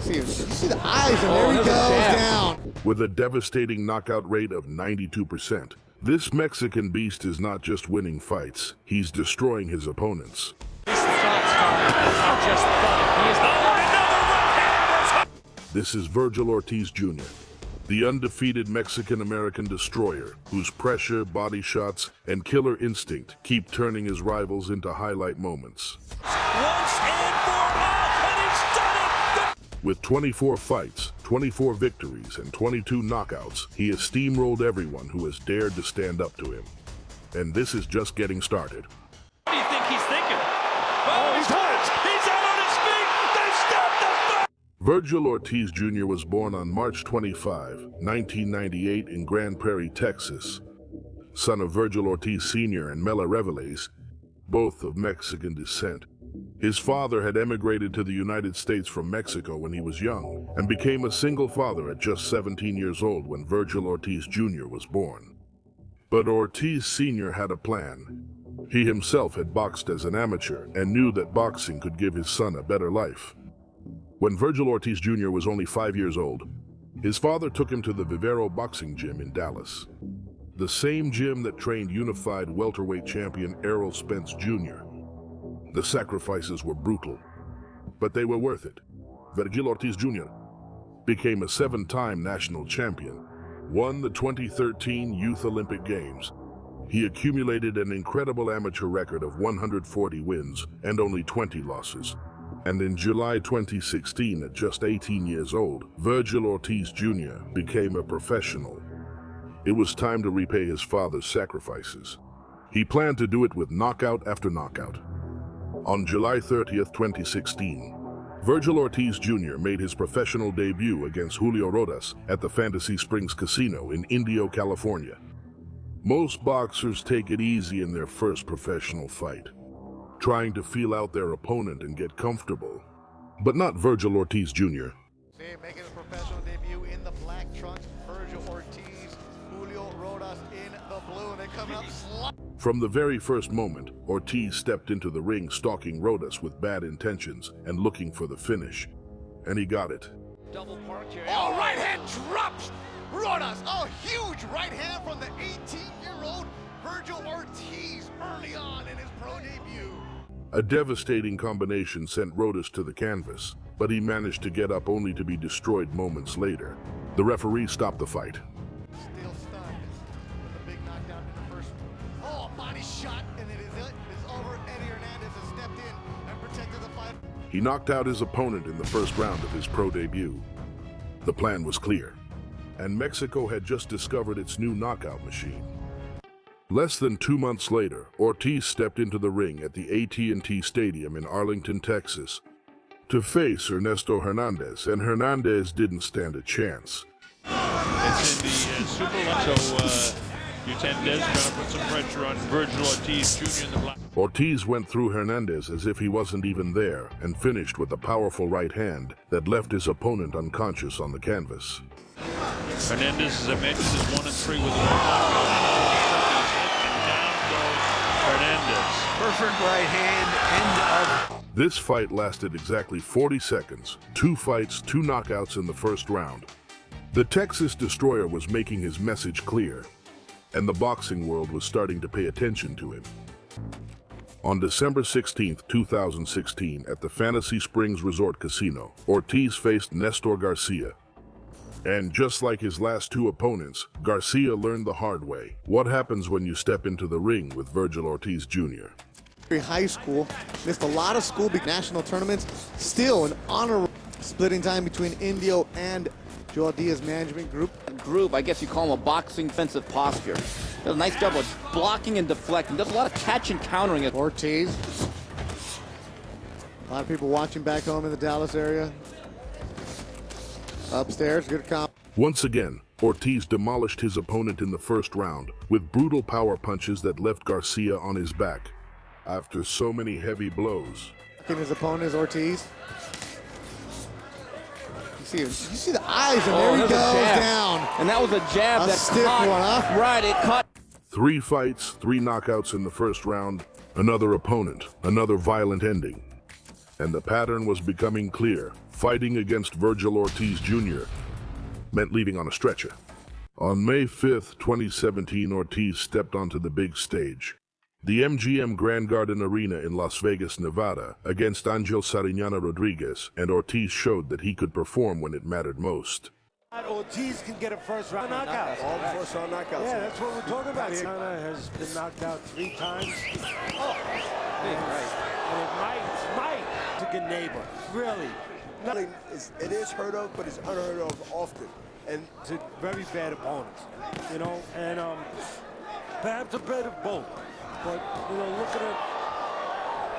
You see the eyes, and there he goes down. With a devastating knockout rate of 92%, this Mexican beast is not just winning fights, he's destroying his opponents. This is Vergil Ortiz Jr., the undefeated Mexican-American destroyer whose pressure, body shots, and killer instinct keep turning his rivals into highlight moments. Once and for all, and he's done it! With 24 fights, 24 victories, and 22 knockouts, he has steamrolled everyone who has dared to stand up to him. And this is just getting started. What do you think he's thinking? Oh, he's hurt! He's out on his feet! They stopped the fight! Vergil Ortiz Jr. was born on March 25, 1998 in Grand Prairie, Texas. Son of Vergil Ortiz Sr. and Mela Reveles, both of Mexican descent. His father had emigrated to the United States from Mexico when he was young and became a single father at just 17 years old when Vergil Ortiz Jr. was born. But Ortiz Sr. had a plan. He himself had boxed as an amateur and knew that boxing could give his son a better life. When Vergil Ortiz Jr. was only 5 years old, his father took him to the Vivero boxing gym in Dallas. The same gym that trained unified welterweight champion Errol Spence Jr. The sacrifices were brutal, but they were worth it. Vergil Ortiz Jr. became a 7-time national champion, won the 2013 Youth Olympic Games. He accumulated an incredible amateur record of 140 wins and only 20 losses. And in July 2016, at just 18 years old, Vergil Ortiz Jr. became a professional. It was time to repay his father's sacrifices. He planned to do it with knockout after knockout. On July 30th, 2016, Vergil Ortiz Jr. made his professional debut against Julio Rodas at the Fantasy Springs Casino in Indio, California. Most boxers take it easy in their first professional fight, trying to feel out their opponent and get comfortable. But not Vergil Ortiz Jr. Making his professional debut in the black trunks, Vergil Ortiz, Julio Rodas in the blue, and they're coming up From the very first moment, Ortiz stepped into the ring stalking Rodas with bad intentions and looking for the finish. And he got it. Double park here. Oh, right hand drops Rodas. Oh, huge right hand from the 18-year-old Vergil Ortiz early on in his pro debut. A devastating combination sent Rodas to the canvas, but he managed to get up only to be destroyed moments later. The referee stopped the fight. Still stunned with a big knockdown in the first. Oh, a body shot, and it is over. Eddie Hernandez has stepped in and protected the fight. He knocked out his opponent in the first round of his pro debut. The plan was clear, and Mexico had just discovered its new knockout machine. Less than 2 months later, Ortiz stepped into the ring at the AT&T Stadium in Arlington, Texas, to face Ernesto Hernandez, and Hernandez didn't stand a chance. It's in the Super Light, so Hernandez trying to put some pressure on Vergil Ortiz Jr. in the black. Ortiz went through Hernandez as if he wasn't even there and finished with a powerful right hand that left his opponent unconscious on the canvas. Hernandez, as I mentioned, is 1-3 with one knockout. Hernandez. Perfect right hand, end of. This fight lasted exactly 40 seconds, 2 fights, 2 knockouts in the first round. The Texas Destroyer was making his message clear, and the boxing world was starting to pay attention to him. On December 16, 2016, at the Fantasy Springs Resort Casino, Ortiz faced Nestor Garcia. And just like his last 2 opponents, Garcia learned the hard way what happens when you step into the ring with Vergil Ortiz Jr. High school, missed a lot of school, big national tournaments, still an honor splitting time between Indio and Joel Diaz management group. I guess you call him a boxing defensive posture. Does a nice job of blocking and deflecting. Does a lot of catch and countering. Ortiz. A lot of people watching back home in the Dallas area. Upstairs, good comp. Once again, Ortiz demolished his opponent in the first round with brutal power punches that left Garcia on his back. After so many heavy blows, His opponent is Ortiz. You see the eyes, and there he goes down. And that was a jab that stiff caught. one, huh? Right, it caught. 3 fights, 3 knockouts in the first round, another opponent, another violent ending. And the pattern was becoming clear. Fighting against Vergil Ortiz Jr. meant leaving on a stretcher. On May 5th, 2017, Ortiz stepped onto the big stage. The MGM Grand Garden Arena in Las Vegas, Nevada, against Angel Sariñana Rodriguez, and Ortiz showed that he could perform when it mattered most. Ortiz can get a first-round knockout. All the first-round knockouts. Yeah, that's what we're talking about here. Sariñana has been knocked out 3 times. Oh, big right. And it might to good neighbor. Really. It is heard of, but it's unheard of often. And to very bad opponents, you know, and perhaps a bit of both. But, you know, look at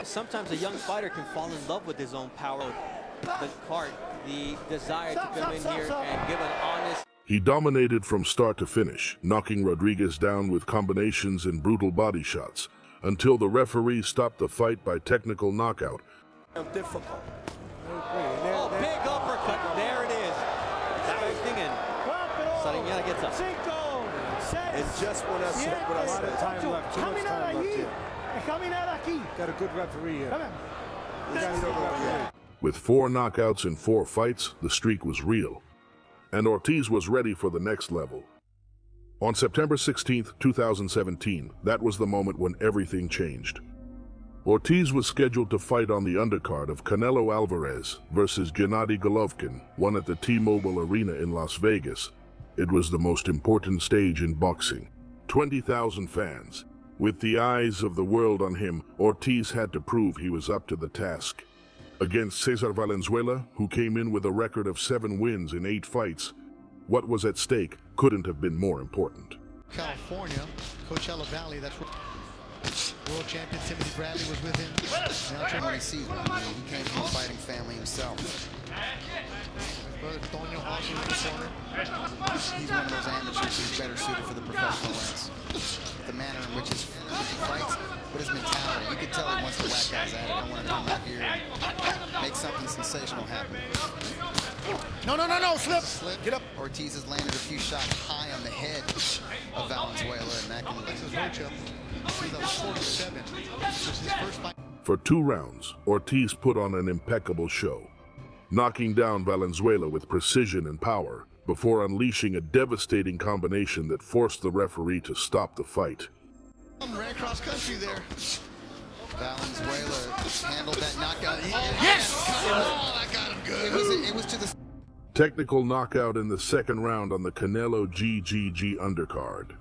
it. Sometimes a young fighter can fall in love with his own power. The desire to come in here and give an honest. He dominated from start to finish, knocking Rodriguez down with combinations and brutal body shots, until the referee stopped the fight by technical knockout. Difficult. Oh, big uppercut. There it is. Expecting and Sariñana gets up. And just when I said what I said. Time left. Too much time left here. Got a good referee here. With 4 knockouts in 4 fights, the streak was real, and Ortiz was ready for the next level. On September 16, 2017, that was the moment when everything changed. Ortiz was scheduled to fight on the undercard of Canelo Alvarez versus Gennady Golovkin, won at the T-Mobile Arena in Las Vegas. It was the most important stage in boxing. 20,000 fans. With the eyes of the world on him, Ortiz had to prove he was up to the task. Against Cesar Valenzuela, who came in with a record of 7 wins in 8 fights, what was at stake couldn't have been more important. California, Coachella Valley, that's where world champion Timothy Bradley was with him. Now when he sees one, he came from a fighting family himself. His brother Tonio also in the corner. He's one of those amateurs who's better suited for the professional ranks. The manner in which he fights, but his mentality, you can tell he wants to whack guys at it. I want to come out here and make something sensational happen. No, slip. Get up. Ortiz has landed a few shots high on the head of Valenzuela, and that can... This is Rocha. That was 47. This was his first fight. For 2 rounds, Ortiz put on an impeccable show, knocking down Valenzuela with precision and power, before unleashing a devastating combination that forced the referee to stop the fight. Ran across country there. Valenzuela handled that knockout. Yes! Oh, that got him good. It was to the... Technical knockout in the 2nd round on the Canelo GGG undercard.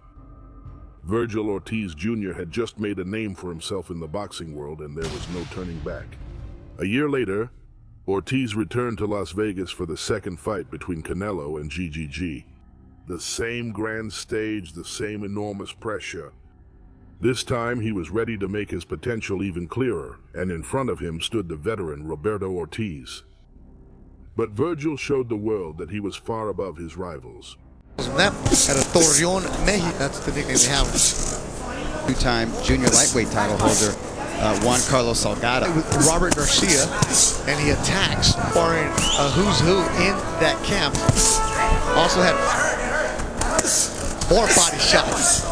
Vergil Ortiz Jr. had just made a name for himself in the boxing world, and there was no turning back. A year later, Ortiz returned to Las Vegas for the 2nd fight between Canelo and GGG. The same grand stage, the same enormous pressure. This time, he was ready to make his potential even clearer, and in front of him stood the veteran Roberto Ortiz. But Vergil showed the world that he was far above his rivals. At a Torreon, Mexico. That's the nickname they have. 2-time junior lightweight title holder, Juan Carlos Salgado. With Robert Garcia, and he attacks, barring a who's who in that camp. Also had more body shots.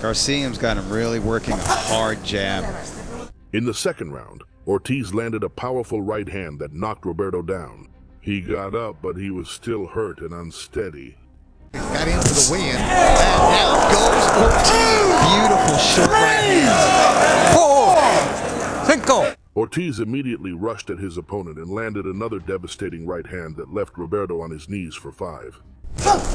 Garcia's got him really working a hard jab. In the 2nd round, Ortiz landed a powerful right hand that knocked Roberto down. He got up, but he was still hurt and unsteady. Got into the weigh-in, and now goes Ortiz. Beautiful short right hand. Ortiz immediately rushed at his opponent and landed another devastating right hand that left Roberto on his knees for 5. Backward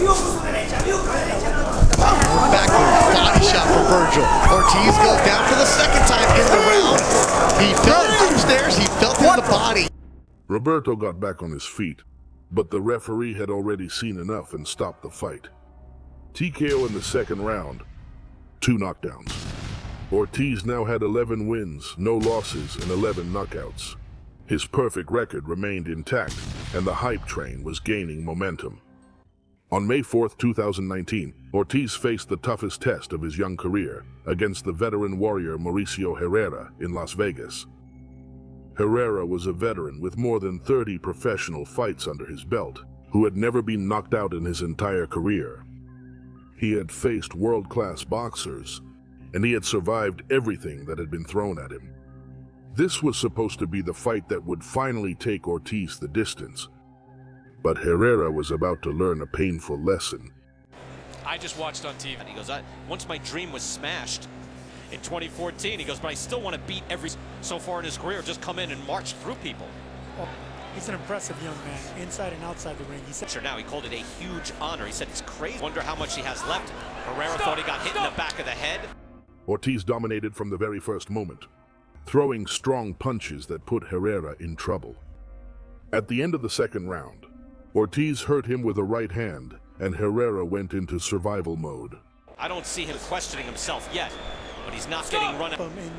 body shot for Vergil. Ortiz goes down for the 2nd time in the round. He felt it upstairs, he felt it in the body. Roberto got back on his feet, but the referee had already seen enough and stopped the fight. TKO in the 2nd round, 2 knockdowns. Ortiz now had 11 wins, no losses, and 11 knockouts. His perfect record remained intact, and the hype train was gaining momentum. On May 4, 2019, Ortiz faced the toughest test of his young career against the veteran warrior Mauricio Herrera in Las Vegas. Herrera was a veteran with more than 30 professional fights under his belt, who had never been knocked out in his entire career. He had faced world-class boxers, and he had survived everything that had been thrown at him. This was supposed to be the fight that would finally take Ortiz the distance. But Herrera was about to learn a painful lesson. I just watched on TV. He goes, once my dream was smashed in 2014, he goes, but I still want to beat every so far in his career, just come in and march through people. He's an impressive young man, inside and outside the ring. He said, Now he called it a huge honor. He said it's crazy. Wonder how much he has left. Herrera thought he got hit in the back of the head. Ortiz dominated from the very first moment, throwing strong punches that put Herrera in trouble. At the end of the second round, Ortiz hurt him with a right hand, and Herrera went into survival mode. I don't see him questioning himself yet, but he's not getting run out. In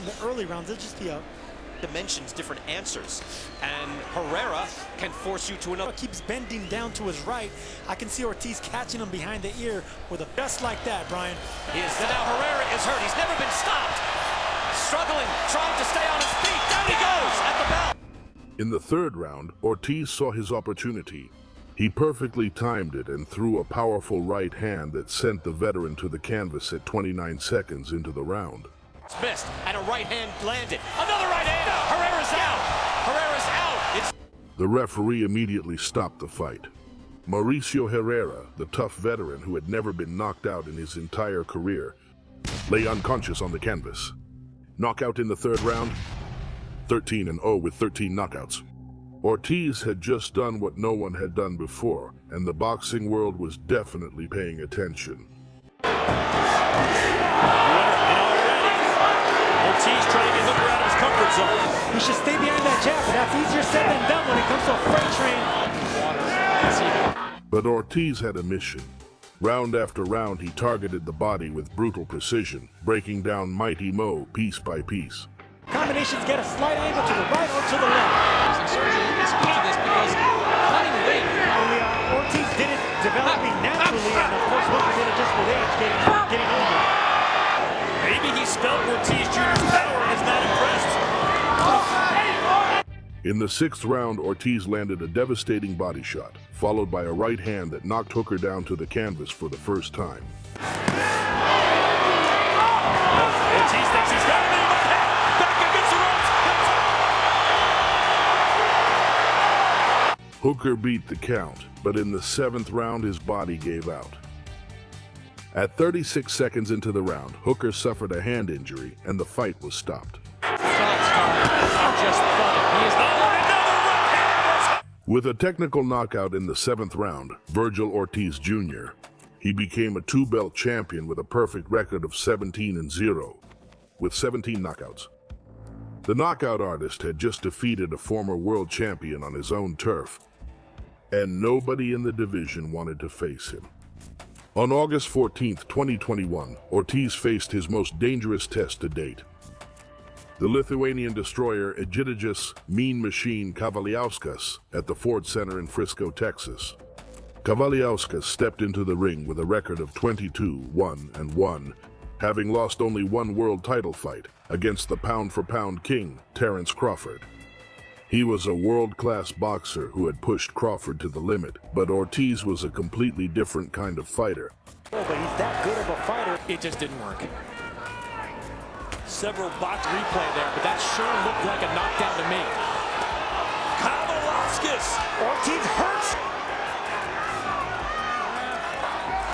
the early rounds, it'll just be a dimensions, different answers, and Herrera can force you to another. Keeps bending down to his right. I can see Ortiz catching him behind the ear with a just like that, Brian. Now Herrera is hurt. He's never been stopped. Struggling, trying to stay on his feet. Down he goes at the bell. In the third round, Ortiz saw his opportunity. He perfectly timed it and threw a powerful right hand that sent the veteran to the canvas at 29 seconds into the round. It's missed, and a right hand landed. Another right hand. Herrera's out. Herrera's out. The referee immediately stopped the fight. Mauricio Herrera, the tough veteran who had never been knocked out in his entire career, lay unconscious on the canvas. Knockout in the third round, 13-0 with 13 knockouts. Ortiz had just done what no one had done before, and the boxing world was definitely paying attention. Ortiz trying to get Hooker out of his comfort zone. He should stay behind that jab, but that's easier said than done when it comes to a freight train. But Ortiz had a mission. Round after round, he targeted the body with brutal precision, breaking down Mighty Mo piece by piece. Combinations get a slight angle to the right or to the left. Ortiz did it developing naturally, and of course Hooker did it just with age, getting older. Maybe he spelled Ortiz Jr.'s power and is not impressed. In the sixth round, Ortiz landed a devastating body shot, followed by a right hand that knocked Hooker down to the canvas for the first time. Ortiz thinks he's got it. Back against the ropes. Hooker beat the count, but in the seventh round, his body gave out. At 36 seconds into the round, Hooker suffered a hand injury, and the fight was stopped. With a technical knockout in the seventh round, Vergil Ortiz Jr., he became a two-belt champion with a perfect record of 17-0, with 17 knockouts. The knockout artist had just defeated a former world champion on his own turf, and nobody in the division wanted to face him. On August 14, 2021, Ortiz faced his most dangerous test to date. The Lithuanian destroyer Egidijus Mean Machine Kavaliauskas at the Ford Center in Frisco, Texas. Kavaliauskas stepped into the ring with a record of 22-1-1, having lost only one world title fight against the pound-for-pound king, Terence Crawford. He was a world-class boxer who had pushed Crawford to the limit, but Ortiz was a completely different kind of fighter. Oh, but he's that good of a fighter. It just didn't work. Several box replay there, but that sure looked like a knockdown to me. Kavaliauskas. Ortiz hurts.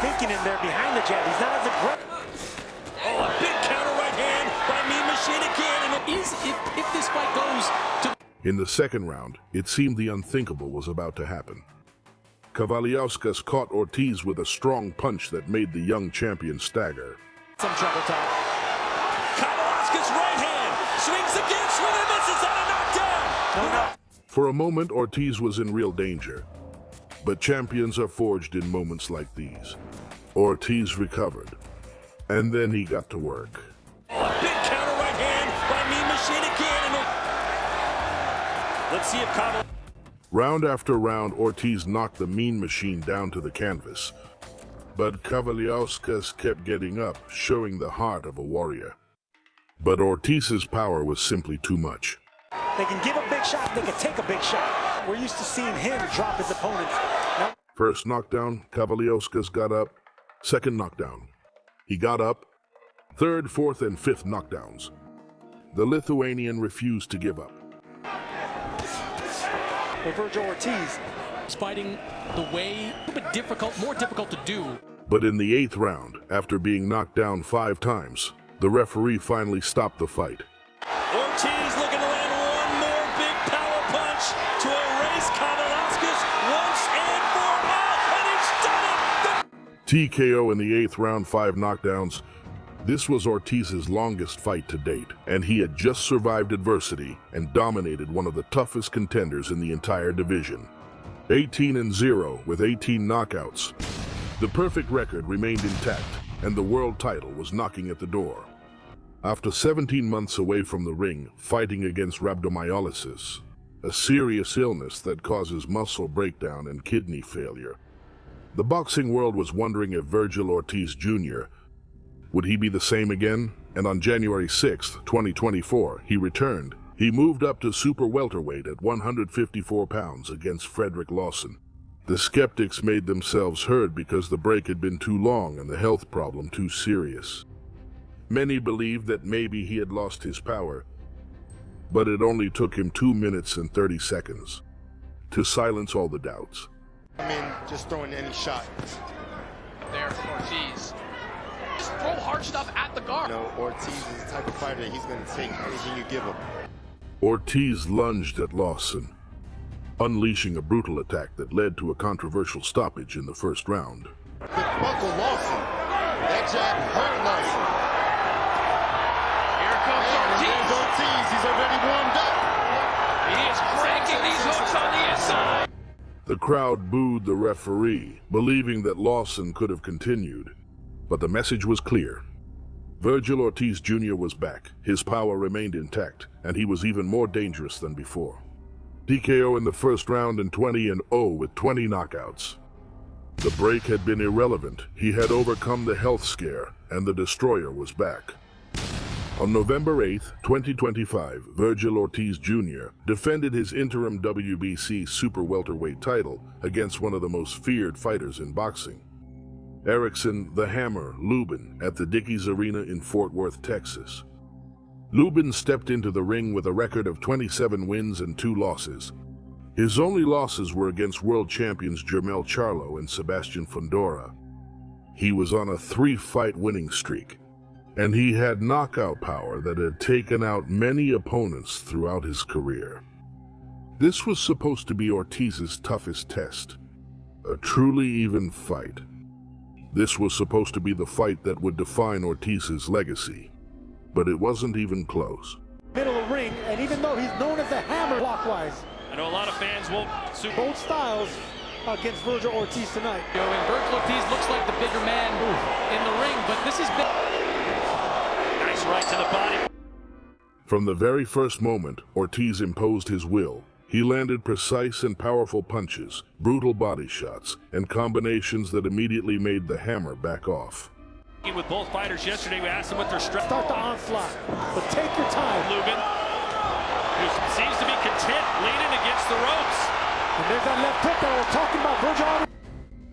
Thinking in there behind the jab. He's not as aggressive. Oh, a big counter right hand by Mean Machine again. And if this fight goes to... In the second round, it seemed the unthinkable was about to happen. Kavaliauskas caught Ortiz with a strong punch that made the young champion stagger. Some trouble time. Kavaliauskas right hand. Swings again, swing and misses on a knockdown. No. For a moment, Ortiz was in real danger. But champions are forged in moments like these. Ortiz recovered. And then he got to work. Oh, a big counter right hand by Mean Machine again. And let's see if Kavaliauskas... Round after round, Ortiz knocked the Mean Machine down to the canvas. But Kavaliauskas kept getting up, showing the heart of a warrior. But Ortiz's power was simply too much. They can give a big shot, they can take a big shot. We're used to seeing him drop his opponents. Now, first knockdown, Kavaliauskas got up. Second knockdown, he got up. Third, fourth, and fifth knockdowns. the Lithuanian refused to give up. Well, Vergil Ortiz is fighting the way a little bit difficult, more difficult to do. But in the 8th round, after being knocked down 5 times, the referee finally stopped the fight. Ortiz looking to land one more big power punch to erase Kavaliauskas once and for all, and he's done it! TKO in the 8th round, 5 knockdowns. This was Ortiz's longest fight to date, and he had just survived adversity and dominated one of the toughest contenders in the entire division. 18-0 with 18 knockouts. The perfect record remained intact, and the world title was knocking at the door. After 17 months away from the ring, fighting against rhabdomyolysis, a serious illness that causes muscle breakdown and kidney failure, the boxing world was wondering if Vergil Ortiz Jr. would he be the same again? And on January 6, 2024, he returned. He moved up to super welterweight at 154 pounds against Frederick Lawson. The skeptics made themselves heard because the break had been too long and the health problem too serious. Many believed that maybe he had lost his power, but it only took him 2 minutes and 30 seconds to silence all the doubts. I mean, just throwing any shot. There for Ortiz. Just throw hard stuff at the guard. You know, Ortiz is the type of fighter that he's going to take anything you give him. Ortiz lunged at Lawson, unleashing a brutal attack that led to a controversial stoppage in the 1st round. But buckle Lawson. That jab hurt Lawson. Here comes Ortiz. Ortiz. He's already warmed up. He is cranking these hooks on the inside. The crowd booed the referee, believing that Lawson could have continued. But the message was clear. Vergil Ortiz Jr. was back, his power remained intact, and he was even more dangerous than before. TKO in the 1st round and 20-0 with 20 knockouts. The break had been irrelevant. He had overcome the health scare, and the destroyer was back. On November 8, 2025, Vergil Ortiz Jr. defended his interim WBC super welterweight title against one of the most feared fighters in boxing, Erickson the Hammer Lubin, at the Dickies Arena in Fort Worth, Texas. Lubin stepped into the ring with a record of 27 wins and 2 losses. His only losses were against world champions Jermell Charlo and Sebastian Fundora. He was on a 3-fight winning streak, and he had knockout power that had taken out many opponents throughout his career. This was supposed to be Ortiz's toughest test, a truly even fight. This was supposed to be the fight that would define Ortiz's legacy, but it wasn't even close. Middle of the ring, and even though he's known as the Hammer clockwise, I know a lot of fans won't suit both styles against Vergil Ortiz tonight. And Vergil Ortiz looks like the bigger man in the ring, but this has been nice right to the body. From the very first moment, Ortiz imposed his will. He landed precise and powerful punches, brutal body shots, and combinations that immediately made the Hammer back off. With both fighters yesterday, we asked them what their strength. Start the onslaught, but take your time. Lubin, who seems to be content leaning against the ropes. And there's that left hook that I was talking about, Vergil.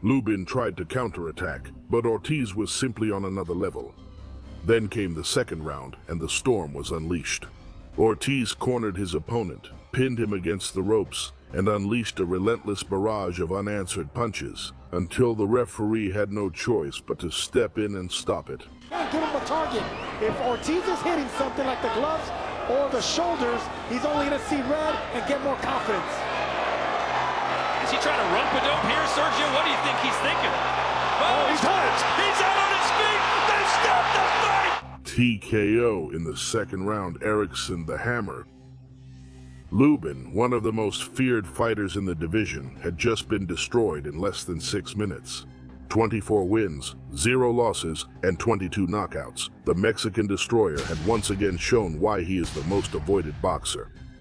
Lubin tried to counterattack, but Ortiz was simply on another level. Then came the 2nd round, and the storm was unleashed. Ortiz cornered his opponent, pinned him against the ropes, and unleashed a relentless barrage of unanswered punches until the referee had no choice but to step in and stop it. Give him a target. If Ortiz is hitting something like the gloves or the shoulders, he's only going to see red and get more confidence. Is he trying to rope-a-dope here, Sergio? What do you think he's thinking? Oh, he's hurt. He's out on his feet. They stopped the fight. TKO in the 2nd round, Erickson the Hammer. Lubin, one of the most feared fighters in the division, had just been destroyed in less than 6 minutes. 24 wins, 0 losses, and 22 knockouts. The Mexican destroyer had once again shown why he is the most avoided boxer.